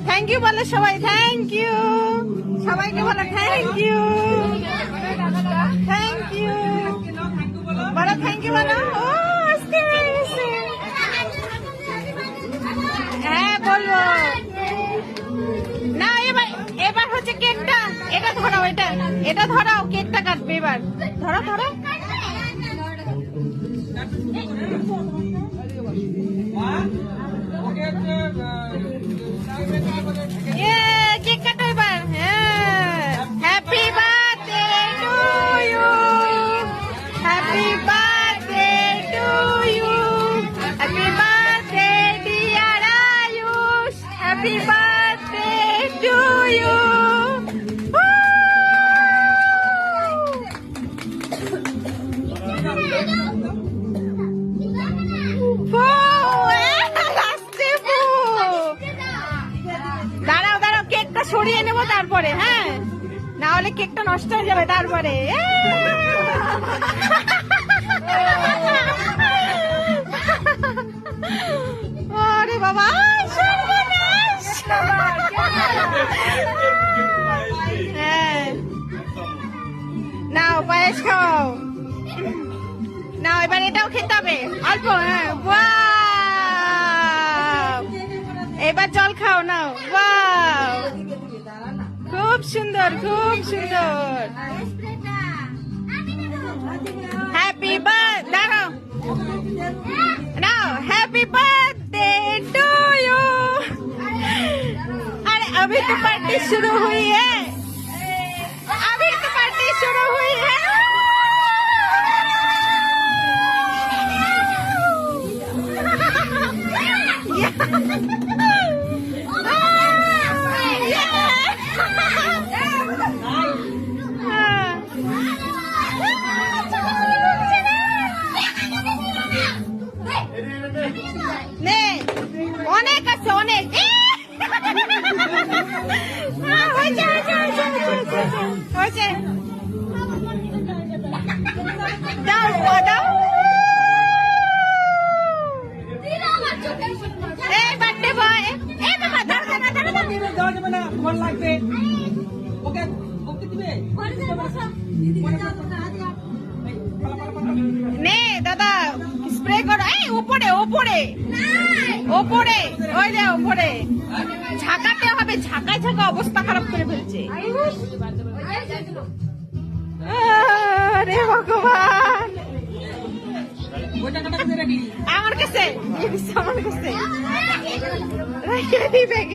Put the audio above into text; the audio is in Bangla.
থ্যাংক ইউ বলো সবাই, থ্যাংক ইউ সবাইকে বলো, থ্যাংক ইউ থ্যাংক ইউ বলো, থ্যাংক ইউ বলো। ও আজকে হ্যাঁ বলবো না। এবার হচ্ছে কেকটা, এটা ধরাও, এটা ধরাও, কেকটা কাটবে এবার। ধরো ধরো, কেক কাটো এবার। হ্যাঁ, happy birthday to you, happy birthday to you, happy birthday dear Ayush, happy birthday to you. দাঁড়াও দাঁড়াও, কেকটা সরিয়ে নেবো তারপরে, হ্যাঁ, না হলে কেকটা নষ্ট হয়ে যাবে তারপরে। আরে বাবা, হ্যাঁ নাও পায়েস খাও, নাও এবার এটাও খেতে হবে অল্প। হ্যাঁ, এবার জল খাও, নাও। ওয়াও, খুব সুন্দর, খুব সুন্দর। হ্যাপি বার্থডে, দাঁড়াও, নাও, হ্যাপি বার্থডे टू यू। अरे अभी तो पार्टी शुरू हुई है, अभी तो पार्टी शुरू हुई है। অনেক আছে, অনেক। দাও দাও, এই বার্থডে বয়, এই বাবা দাঁড়া দাঁড়া দাঁড়া, দেওয়া যাবে না, তোমার লাগবে। ওকে ওকে দিবে, নে দাদা স্প্রে করো। এই উপরে উপরে উপরে, ওই যে উপরে ঝাঁকাতে হবে, ঝাঁকায় ঝাঁকা অবস্থা খারাপ করে ফেলছে। আরে ভগবান, আমার কাছে, আমার কাছে